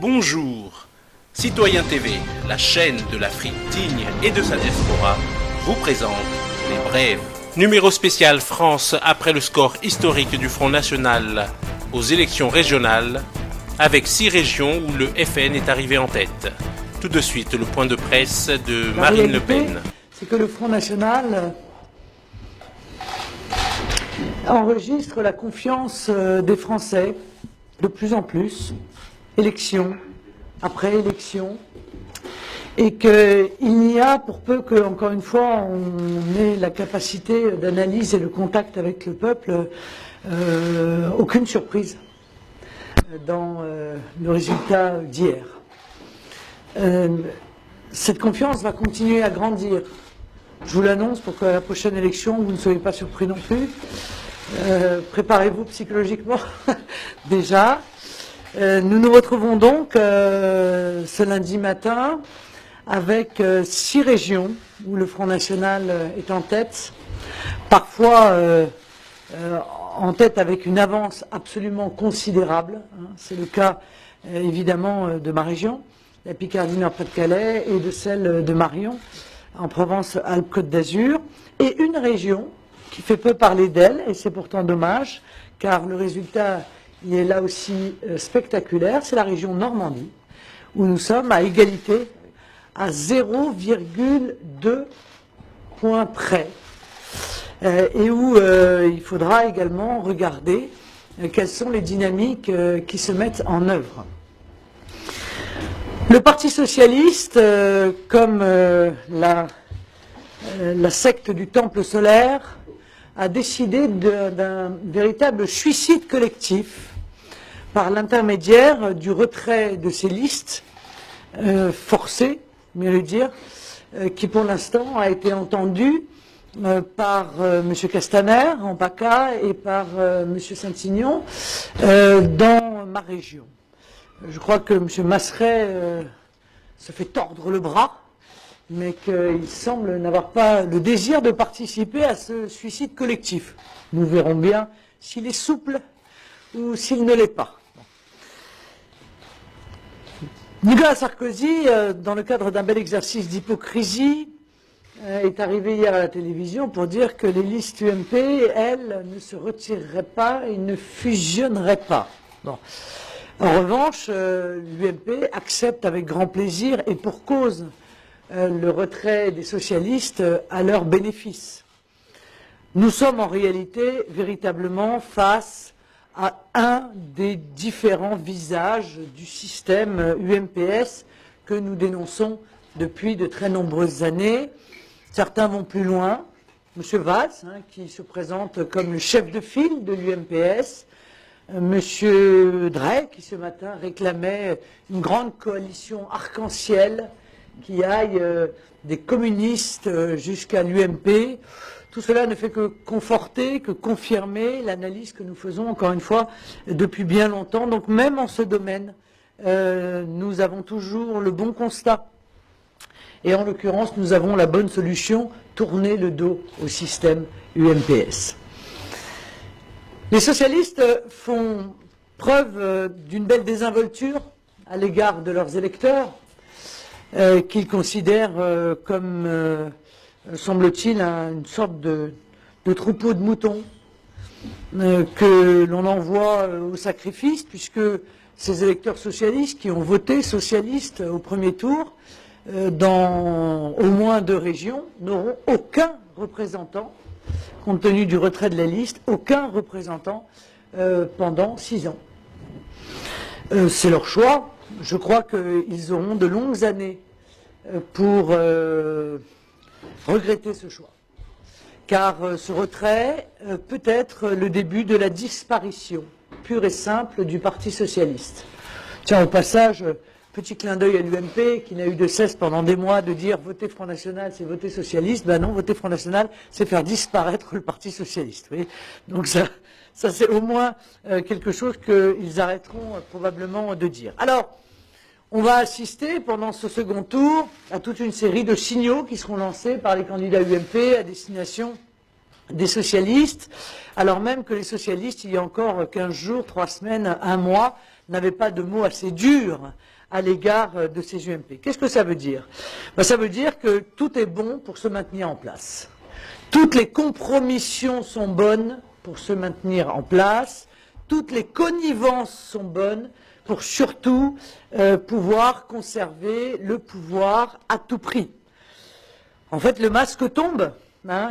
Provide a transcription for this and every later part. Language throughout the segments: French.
Bonjour, Citoyen TV, la chaîne de l'Afrique digne et de sa diaspora, vous présente les brèves. Numéro spécial France après le score historique du Front National aux élections régionales, avec 6 régions où le FN est arrivé en tête. Tout de suite, le point de presse de Marine Le Pen. C'est que le Front National enregistre la confiance des Français de plus en plus, élection après élection, et qu'il n'y a, pour peu que, encore une fois, on ait la capacité d'analyse et le contact avec le peuple, aucune surprise dans le résultat d'hier. Cette confiance va continuer à grandir. Je vous l'annonce pour qu'à la prochaine élection, vous ne soyez pas surpris non plus. Préparez-vous psychologiquement déjà. Nous nous retrouvons donc ce lundi matin avec 6 régions où le Front National est en tête, parfois en tête avec une avance absolument considérable. C'est le cas évidemment de ma région, la Picardie-Nord-Pas-de-Calais, et de celle de Marion, en Provence-Alpes-Côte d'Azur, et une région qui fait peu parler d'elle, et c'est pourtant dommage, car le résultat il est là aussi spectaculaire, c'est la région Normandie, où nous sommes à égalité, à 0,2 points près, et où il faudra également regarder quelles sont les dynamiques qui se mettent en œuvre. Le Parti socialiste, comme la secte du Temple solaire, a décidé d'un véritable suicide collectif par l'intermédiaire du retrait de ces listes forcées, mieux le dire, qui pour l'instant a été entendu par M. Castaner en PACA et par M. Saint-Signon dans ma région. Je crois que M. Masseret se fait tordre le bras, mais qu'il semble n'avoir pas le désir de participer à ce suicide collectif. Nous verrons bien s'il est souple ou s'il ne l'est pas. Nicolas Sarkozy, dans le cadre d'un bel exercice d'hypocrisie, est arrivé hier à la télévision pour dire que les listes UMP, elles, ne se retireraient pas et ne fusionneraient pas. Bon. En revanche, l'UMP accepte avec grand plaisir et pour cause le retrait des socialistes à leur bénéfice. Nous sommes en réalité véritablement face à un des différents visages du système UMPS que nous dénonçons depuis de très nombreuses années. Certains vont plus loin. M. Valls, qui se présente comme le chef de file de l'UMPS, M. Drey, qui ce matin réclamait une grande coalition arc-en-ciel qui aille des communistes jusqu'à l'UMP. Tout cela ne fait que conforter, que confirmer l'analyse que nous faisons, encore une fois, depuis bien longtemps. Donc même en ce domaine, nous avons toujours le bon constat. Et en l'occurrence, nous avons la bonne solution, tourner le dos au système UMPS. Les socialistes font preuve d'une belle désinvolture à l'égard de leurs électeurs, qu'ils considèrent comme, semble-t-il, une sorte de troupeau de moutons que l'on envoie au sacrifice, puisque ces électeurs socialistes qui ont voté socialiste au premier tour, dans au moins 2 régions, n'auront aucun représentant, compte tenu du retrait de la liste, aucun représentant pendant 6 ans. C'est leur choix. Je crois qu'ils auront de longues années pour regretter ce choix. Car ce retrait peut être le début de la disparition pure et simple du Parti socialiste. Tiens, au passage, petit clin d'œil à l'UMP qui n'a eu de cesse pendant des mois de dire voter Front National, c'est voter socialiste. Ben non, voter Front National, c'est faire disparaître le Parti socialiste. Vous voyez. Donc ça c'est au moins quelque chose qu'ils arrêteront probablement de dire. Alors, on va assister pendant ce second tour à toute une série de signaux qui seront lancés par les candidats UMP à destination des socialistes, alors même que les socialistes, il y a encore 15 jours, 3 semaines, 1 mois, n'avaient pas de mots assez durs à l'égard de ces UMP. Qu'est-ce que ça veut dire? Ça veut dire que tout est bon pour se maintenir en place. Toutes les compromissions sont bonnes pour se maintenir en place, toutes les connivences sont bonnes pour surtout pouvoir conserver le pouvoir à tout prix. En fait, le masque tombe.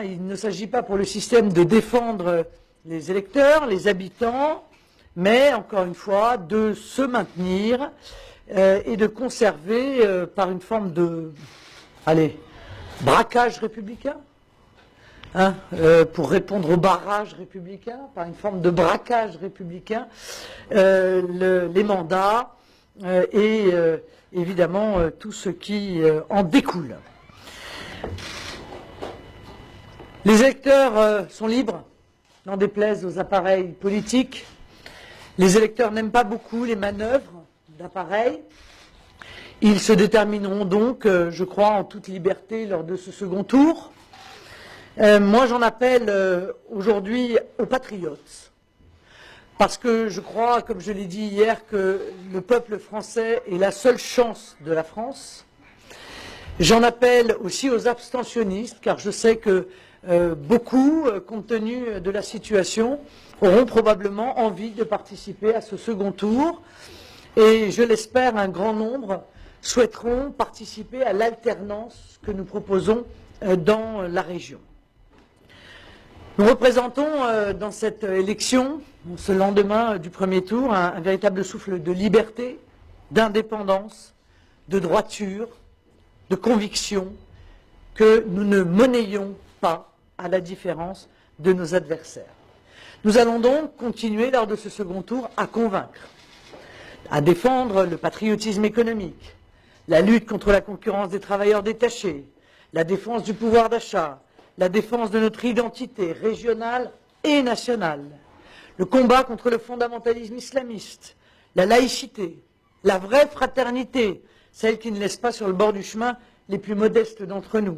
Il ne s'agit pas pour le système de défendre les électeurs, les habitants, mais encore une fois, de se maintenir et de conserver par une forme de, braquage républicain, pour répondre au barrage républicain, par une forme de braquage républicain, les mandats et évidemment tout ce qui en découle. Les électeurs sont libres, n'en déplaise aux appareils politiques. Les électeurs n'aiment pas beaucoup les manœuvres d'appareils. Ils se détermineront donc, je crois, en toute liberté lors de ce second tour. Moi, j'en appelle aujourd'hui aux patriotes, parce que je crois, comme je l'ai dit hier, que le peuple français est la seule chance de la France. J'en appelle aussi aux abstentionnistes, car je sais que beaucoup, compte tenu de la situation, auront probablement envie de participer à ce second tour. Et je l'espère, un grand nombre souhaiteront participer à l'alternance que nous proposons dans la région. Nous représentons dans cette élection, ce lendemain du premier tour, un véritable souffle de liberté, d'indépendance, de droiture, de conviction que nous ne monnayons pas à la différence de nos adversaires. Nous allons donc continuer lors de ce second tour à convaincre, à défendre le patriotisme économique, la lutte contre la concurrence des travailleurs détachés, la défense du pouvoir d'achat, la défense de notre identité régionale et nationale, le combat contre le fondamentalisme islamiste, la laïcité, la vraie fraternité, celle qui ne laisse pas sur le bord du chemin les plus modestes d'entre nous,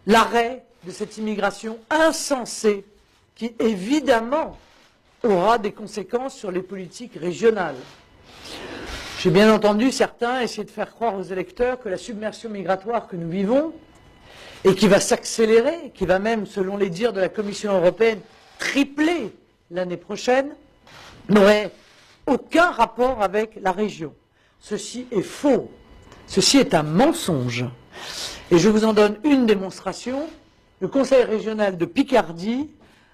l'arrêt de cette immigration insensée qui, évidemment, aura des conséquences sur les politiques régionales. J'ai bien entendu certains essayer de faire croire aux électeurs que la submersion migratoire que nous vivons, et qui va s'accélérer, qui va même, selon les dires de la Commission européenne, tripler l'année prochaine, n'aurait aucun rapport avec la région. Ceci est faux. Ceci est un mensonge. Et je vous en donne une démonstration. Le Conseil régional de Picardie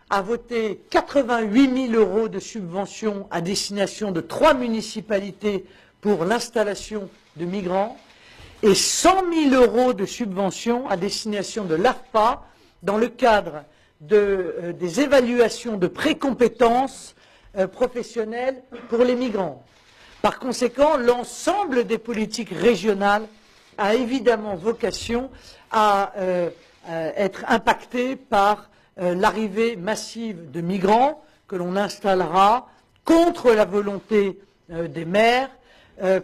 a voté 88 000 € de subventions à destination de 3 municipalités pour l'installation de migrants et 100 000 € de subventions à destination de l'AFPA dans le cadre des évaluations de précompétences professionnelles pour les migrants. Par conséquent, l'ensemble des politiques régionales a évidemment vocation à être impacté par l'arrivée massive de migrants que l'on installera contre la volonté des maires,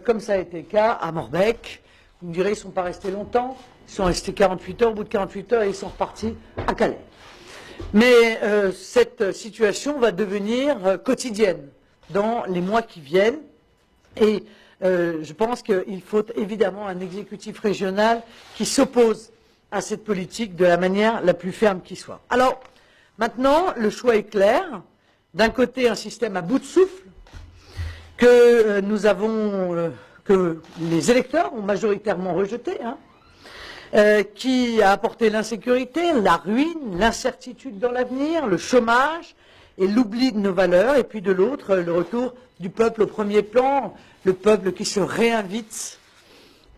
comme ça a été le cas à Morbecque. Vous me direz, ils ne sont pas restés longtemps, ils sont restés 48 heures, au bout de 48 heures, ils sont repartis à Calais. Mais cette situation va devenir quotidienne dans les mois qui viennent, et je pense qu'il faut évidemment un exécutif régional qui s'oppose à cette politique de la manière la plus ferme qui soit. Alors, maintenant, le choix est clair. D'un côté, un système à bout de souffle que nous avons, que les électeurs ont majoritairement rejeté, qui a apporté l'insécurité, la ruine, l'incertitude dans l'avenir, le chômage et l'oubli de nos valeurs, et puis de l'autre, le retour du peuple au premier plan, le peuple qui se réinvite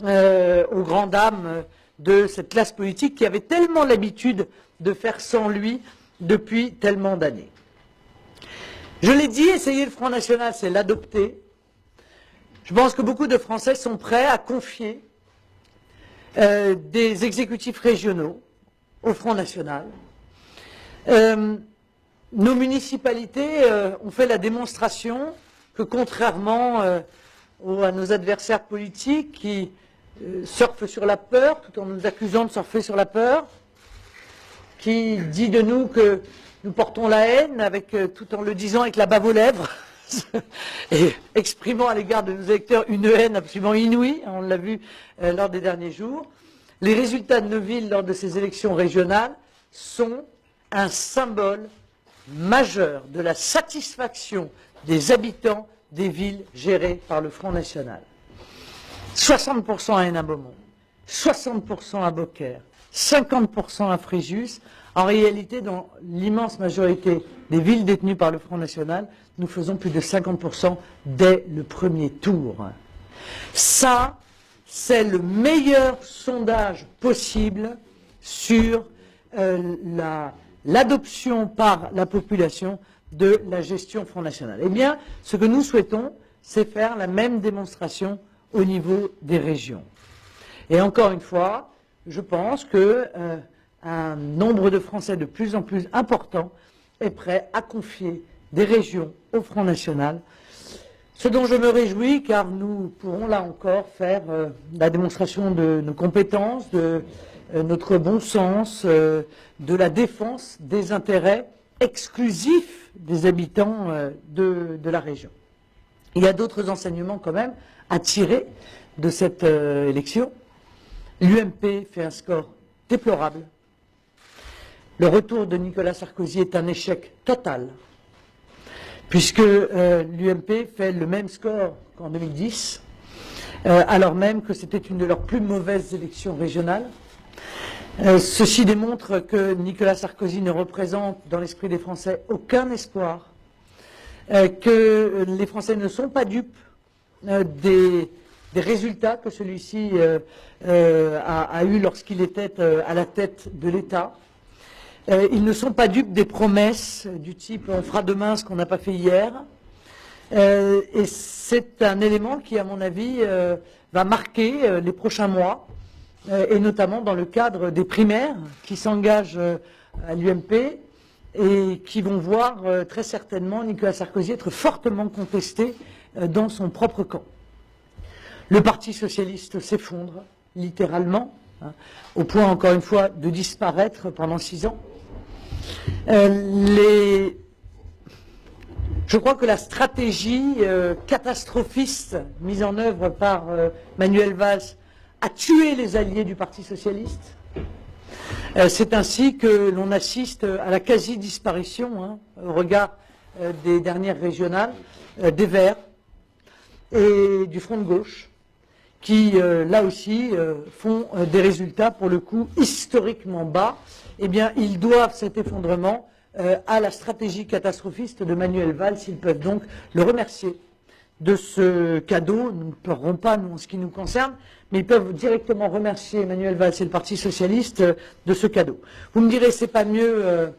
aux grandes dames de cette classe politique qui avait tellement l'habitude de faire sans lui depuis tellement d'années. Je l'ai dit, essayer le Front National, c'est l'adopter. Je pense que beaucoup de Français sont prêts à confier des exécutifs régionaux au Front National. Nos municipalités ont fait la démonstration que, contrairement à nos adversaires politiques qui surfent sur la peur, tout en nous accusant de surfer sur la peur, qui dit de nous que nous portons la haine tout en le disant avec la bave aux lèvres et exprimant à l'égard de nos électeurs une haine absolument inouïe, on l'a vu lors des derniers jours. Les résultats de nos villes lors de ces élections régionales sont un symbole majeur de la satisfaction des habitants des villes gérées par le Front National. 60% à Hénin-Beaumont, 60% à Beaucaire, 50% à Fréjus. En réalité, dans l'immense majorité des villes détenues par le Front National, nous faisons plus de 50% dès le premier tour. Ça, c'est le meilleur sondage possible sur l'adoption par la population de la gestion Front National. Eh bien, ce que nous souhaitons, c'est faire la même démonstration au niveau des régions. Et encore une fois, je pense qu'un nombre de Français de plus en plus important est prêt à confier des régions au Front National, ce dont je me réjouis car nous pourrons là encore faire la démonstration de nos compétences, de notre bon sens, de la défense des intérêts exclusifs des habitants de la région. Il y a d'autres enseignements quand même à tirer de cette élection. L'UMP fait un score déplorable. Le retour de Nicolas Sarkozy est un échec total, puisque l'UMP fait le même score qu'en 2010, alors même que c'était une de leurs plus mauvaises élections régionales. Ceci démontre que Nicolas Sarkozy ne représente dans l'esprit des Français aucun espoir, que les Français ne sont pas dupes des résultats que celui-ci a eu lorsqu'il était à la tête de l'État. Ils ne sont pas dupes des promesses du type « on fera demain ce qu'on n'a pas fait hier ». Et c'est un élément qui, à mon avis, va marquer les prochains mois, et notamment dans le cadre des primaires qui s'engagent à l'UMP et qui vont voir très certainement Nicolas Sarkozy être fortement contesté dans son propre camp. Le Parti socialiste s'effondre, littéralement, au point, encore une fois, de disparaître pendant 6 ans. Je crois que la stratégie catastrophiste mise en œuvre par Manuel Valls a tué les alliés du Parti socialiste. C'est ainsi que l'on assiste à la quasi-disparition, au regard des dernières régionales, des Verts et du Front de gauche, qui, là aussi, font des résultats, pour le coup, historiquement bas. Eh bien, ils doivent cet effondrement à la stratégie catastrophiste de Manuel Valls. Ils peuvent donc le remercier de ce cadeau. Nous ne pleurerons pas, nous, en ce qui nous concerne, mais ils peuvent directement remercier Manuel Valls et le Parti socialiste de ce cadeau. Vous me direz, c'est pas mieux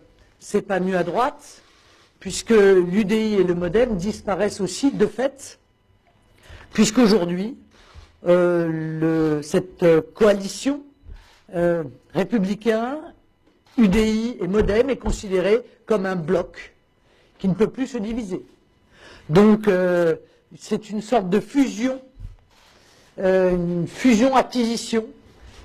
à droite, puisque l'UDI et le MoDem disparaissent aussi de fait, puisqu'aujourd'hui, cette coalition républicain, UDI et MoDem est considérée comme un bloc qui ne peut plus se diviser. Donc c'est une sorte de fusion, une fusion-acquisition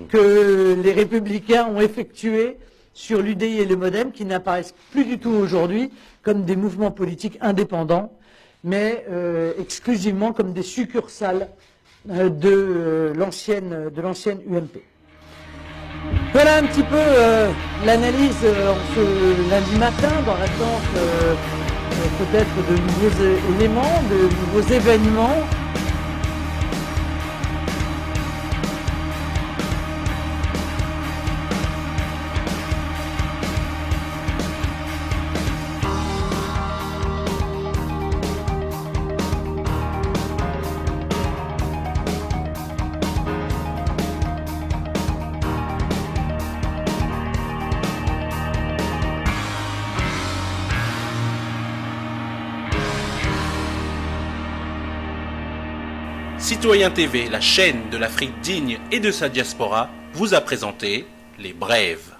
que les républicains ont effectuée sur l'UDI et le MoDem, qui n'apparaissent plus du tout aujourd'hui comme des mouvements politiques indépendants, mais exclusivement comme des succursales de l'ancienne UMP. Voilà un petit peu l'analyse en ce lundi matin, dans l'attente peut-être de nouveaux éléments, de nouveaux événements. Citoyen TV, la chaîne de l'Afrique digne et de sa diaspora, vous a présenté Les Brèves.